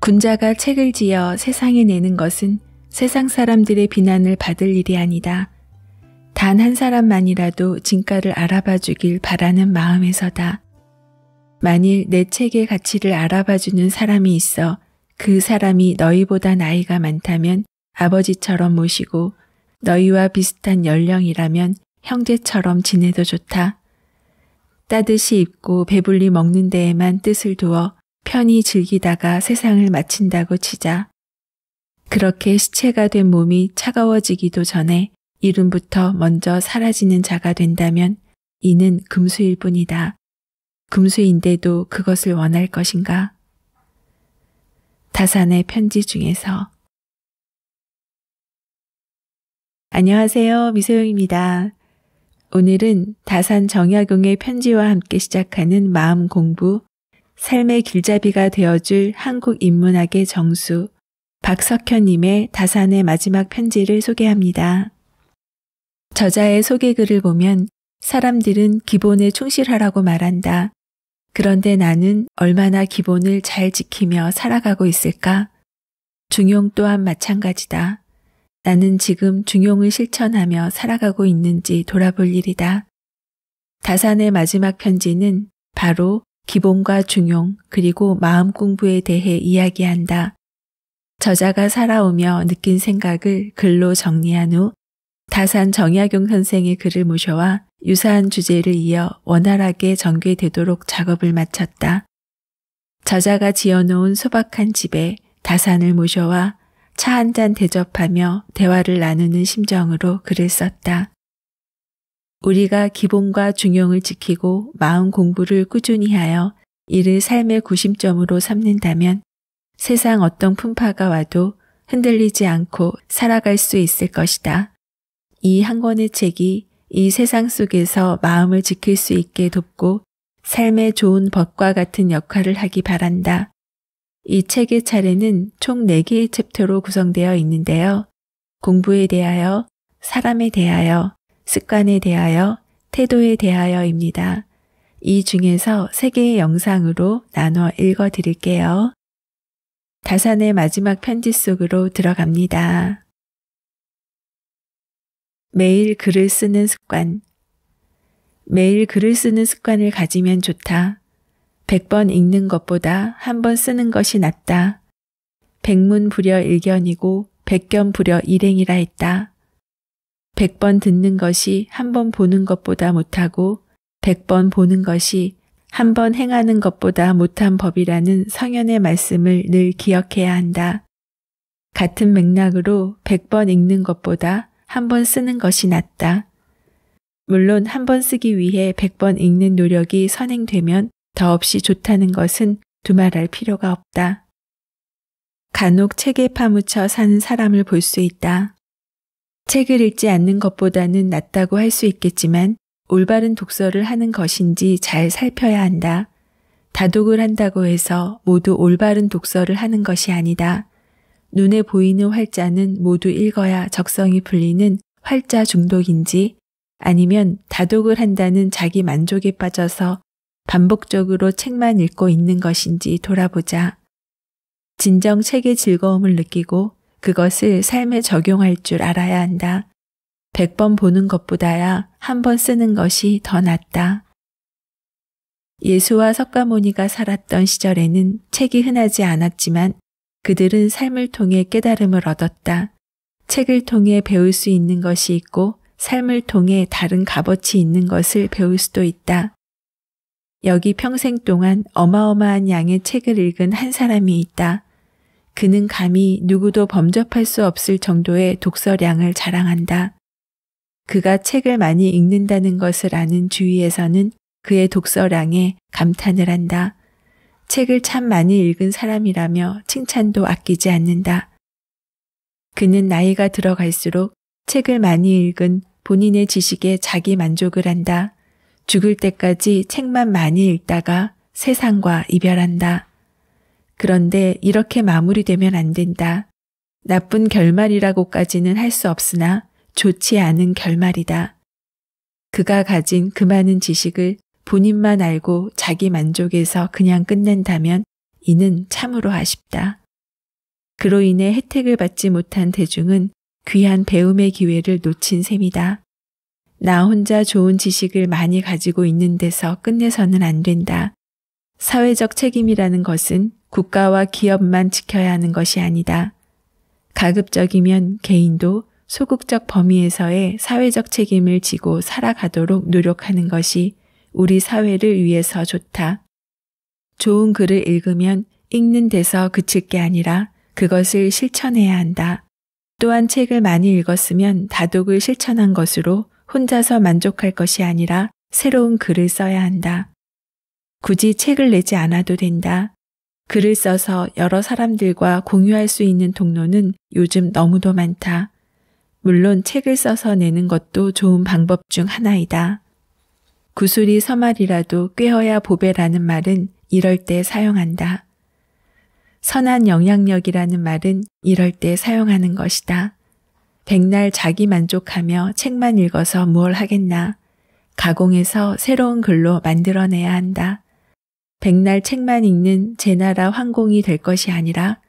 군자가 책을 지어 세상에 내는 것은 세상 사람들의 비난을 받을 일이 아니다. 단 한 사람만이라도 진가를 알아봐 주길 바라는 마음에서다. 만일 내 책의 가치를 알아봐 주는 사람이 있어 그 사람이 너희보다 나이가 많다면 아버지처럼 모시고 너희와 비슷한 연령이라면 형제처럼 지내도 좋다. 따듯이 입고 배불리 먹는 데에만 뜻을 두어 편히 즐기다가 세상을 마친다고 치자. 그렇게 시체가 된 몸이 차가워지기도 전에 이름부터 먼저 사라지는 자가 된다면 이는 금수일 뿐이다. 금수인데도 그것을 원할 것인가? 다산의 편지 중에서. 안녕하세요. 미소영입니다. 오늘은 다산 정약용의 편지와 함께 시작하는 마음 공부, 삶의 길잡이가 되어줄 한국 인문학의 정수, 박석현님의 다산의 마지막 편지를 소개합니다. 저자의 소개글을 보면 사람들은 기본에 충실하라고 말한다. 그런데 나는 얼마나 기본을 잘 지키며 살아가고 있을까? 중용 또한 마찬가지다. 나는 지금 중용을 실천하며 살아가고 있는지 돌아볼 일이다. 다산의 마지막 편지는 바로 기본과 중용 그리고 마음 공부에 대해 이야기한다. 저자가 살아오며 느낀 생각을 글로 정리한 후 다산 정약용 선생의 글을 모셔와 유사한 주제를 이어 원활하게 전개되도록 작업을 마쳤다. 저자가 지어놓은 소박한 집에 다산을 모셔와 차 한 잔 대접하며 대화를 나누는 심정으로 글을 썼다. 우리가 기본과 중용을 지키고 마음 공부를 꾸준히 하여 이를 삶의 구심점으로 삼는다면 세상 어떤 풍파가 와도 흔들리지 않고 살아갈 수 있을 것이다. 이 한 권의 책이 이 세상 속에서 마음을 지킬 수 있게 돕고 삶의 좋은 법과 같은 역할을 하기 바란다. 이 책의 차례는 총 4개의 챕터로 구성되어 있는데요. 공부에 대하여, 사람에 대하여, 습관에 대하여, 태도에 대하여입니다. 이 중에서 3개의 영상으로 나눠 읽어 드릴게요. 다산의 마지막 편지 속으로 들어갑니다. 매일 글을 쓰는 습관. 매일 글을 쓰는 습관을 가지면 좋다. 100번 읽는 것보다 한 번 쓰는 것이 낫다. 백문부려 일견이고 백견부려 일행이라 했다. 100번 듣는 것이 한 번 보는 것보다 못하고 100번 보는 것이 한 번 행하는 것보다 못한 법이라는 성현의 말씀을 늘 기억해야 한다. 같은 맥락으로 100번 읽는 것보다 한 번 쓰는 것이 낫다. 물론 한 번 쓰기 위해 100번 읽는 노력이 선행되면 더없이 좋다는 것은 두말할 필요가 없다. 간혹 책에 파묻혀 사는 사람을 볼 수 있다. 책을 읽지 않는 것보다는 낫다고 할 수 있겠지만 올바른 독서를 하는 것인지 잘 살펴야 한다. 다독을 한다고 해서 모두 올바른 독서를 하는 것이 아니다. 눈에 보이는 활자는 모두 읽어야 적성이 풀리는 활자 중독인지 아니면 다독을 한다는 자기 만족에 빠져서 반복적으로 책만 읽고 있는 것인지 돌아보자. 진정 책의 즐거움을 느끼고 그것을 삶에 적용할 줄 알아야 한다. 100번 보는 것보다야 한 번 쓰는 것이 더 낫다. 예수와 석가모니가 살았던 시절에는 책이 흔하지 않았지만 그들은 삶을 통해 깨달음을 얻었다. 책을 통해 배울 수 있는 것이 있고 삶을 통해 다른 값어치 있는 것을 배울 수도 있다. 여기 평생 동안 어마어마한 양의 책을 읽은 한 사람이 있다. 그는 감히 누구도 범접할 수 없을 정도의 독서량을 자랑한다. 그가 책을 많이 읽는다는 것을 아는 주위에서는 그의 독서량에 감탄을 한다. 책을 참 많이 읽은 사람이라며 칭찬도 아끼지 않는다. 그는 나이가 들어갈수록 책을 많이 읽은 본인의 지식에 자기 만족을 한다. 죽을 때까지 책만 많이 읽다가 세상과 이별한다. 그런데 이렇게 마무리되면 안 된다. 나쁜 결말이라고까지는 할 수 없으나 좋지 않은 결말이다. 그가 가진 그 많은 지식을 본인만 알고 자기 만족에서 그냥 끝낸다면 이는 참으로 아쉽다. 그로 인해 혜택을 받지 못한 대중은 귀한 배움의 기회를 놓친 셈이다. 나 혼자 좋은 지식을 많이 가지고 있는 데서 끝내서는 안 된다. 사회적 책임이라는 것은 국가와 기업만 지켜야 하는 것이 아니다. 가급적이면 개인도 소극적 범위에서의 사회적 책임을 지고 살아가도록 노력하는 것이 우리 사회를 위해서 좋다. 좋은 글을 읽으면 읽는 데서 그칠 게 아니라 그것을 실천해야 한다. 또한 책을 많이 읽었으면 다독을 실천한 것으로 혼자서 만족할 것이 아니라 새로운 글을 써야 한다. 굳이 책을 내지 않아도 된다. 글을 써서 여러 사람들과 공유할 수 있는 통로는 요즘 너무도 많다. 물론 책을 써서 내는 것도 좋은 방법 중 하나이다. 구슬이 서말이라도 꿰어야 보배라는 말은 이럴 때 사용한다. 선한 영향력이라는 말은 이럴 때 사용하는 것이다. 백날 자기 만족하며 책만 읽어서 무얼 하겠나. 가공해서 새로운 글로 만들어내야 한다. 백날 책만 읽는 제나라 황공이 될 것이 아니라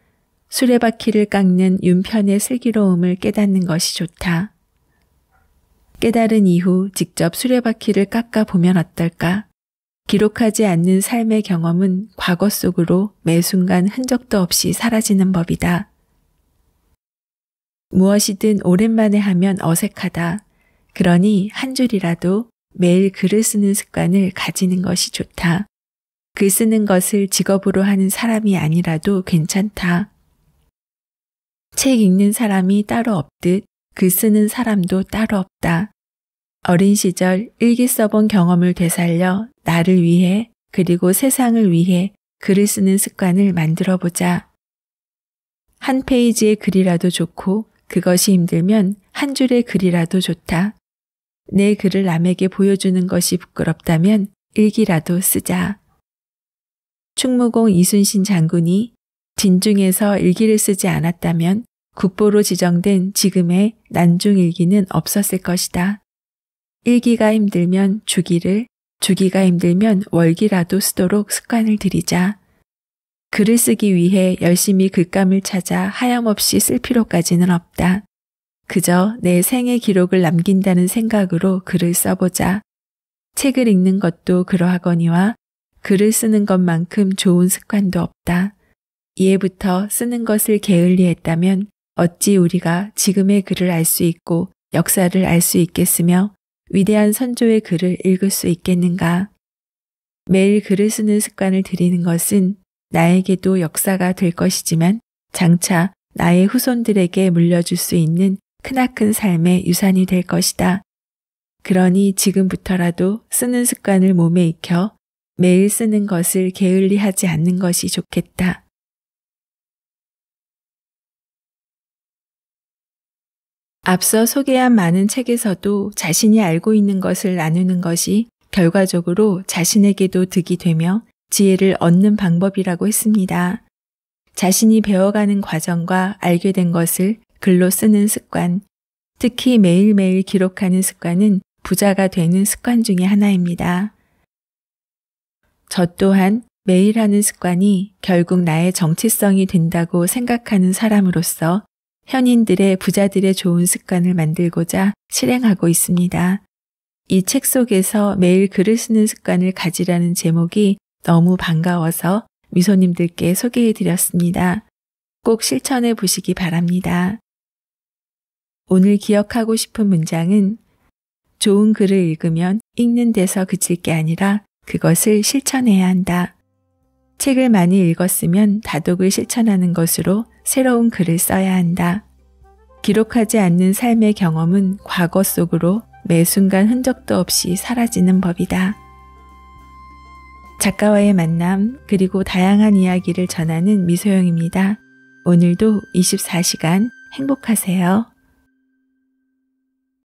수레바퀴를 깎는 윤편의 슬기로움을 깨닫는 것이 좋다. 깨달은 이후 직접 수레바퀴를 깎아 보면 어떨까? 기록하지 않는 삶의 경험은 과거 속으로 매 순간 흔적도 없이 사라지는 법이다. 무엇이든 오랜만에 하면 어색하다. 그러니 한 줄이라도 매일 글을 쓰는 습관을 가지는 것이 좋다. 글 쓰는 것을 직업으로 하는 사람이 아니라도 괜찮다. 책 읽는 사람이 따로 없듯 글 쓰는 사람도 따로 없다. 어린 시절 일기 써본 경험을 되살려 나를 위해 그리고 세상을 위해 글을 쓰는 습관을 만들어 보자. 한 페이지의 글이라도 좋고 그것이 힘들면 한 줄의 글이라도 좋다. 내 글을 남에게 보여주는 것이 부끄럽다면 일기라도 쓰자. 충무공 이순신 장군이 진중에서 일기를 쓰지 않았다면 국보로 지정된 지금의 난중일기는 없었을 것이다. 일기가 힘들면 주기를, 주기가 힘들면 월기라도 쓰도록 습관을 들이자. 글을 쓰기 위해 열심히 글감을 찾아 하염없이 쓸 필요까지는 없다. 그저 내 생애 기록을 남긴다는 생각으로 글을 써보자. 책을 읽는 것도 그러하거니와 글을 쓰는 것만큼 좋은 습관도 없다. 이해부터 쓰는 것을 게을리했다면 어찌 우리가 지금의 글을 알 수 있고 역사를 알 수 있겠으며 위대한 선조의 글을 읽을 수 있겠는가. 매일 글을 쓰는 습관을 들이는 것은 나에게도 역사가 될 것이지만 장차 나의 후손들에게 물려줄 수 있는 크나큰 삶의 유산이 될 것이다. 그러니 지금부터라도 쓰는 습관을 몸에 익혀 매일 쓰는 것을 게을리하지 않는 것이 좋겠다. 앞서 소개한 많은 책에서도 자신이 알고 있는 것을 나누는 것이 결과적으로 자신에게도 득이 되며 지혜를 얻는 방법이라고 했습니다. 자신이 배워가는 과정과 알게 된 것을 글로 쓰는 습관, 특히 매일매일 기록하는 습관은 부자가 되는 습관 중에 하나입니다. 저 또한 매일 하는 습관이 결국 나의 정체성이 된다고 생각하는 사람으로서 현인들의 부자들의 좋은 습관을 만들고자 실행하고 있습니다. 이 책 속에서 매일 글을 쓰는 습관을 가지라는 제목이 너무 반가워서 미소님들께 소개해 드렸습니다. 꼭 실천해 보시기 바랍니다. 오늘 기억하고 싶은 문장은 좋은 글을 읽으면 읽는 데서 그칠 게 아니라 그것을 실천해야 한다. 책을 많이 읽었으면 다독을 실천하는 것으로 새로운 글을 써야 한다. 기록하지 않는 삶의 경험은 과거 속으로 매 순간 흔적도 없이 사라지는 법이다. 작가와의 만남 그리고 다양한 이야기를 전하는 미소영입니다. 오늘도 24시간 행복하세요.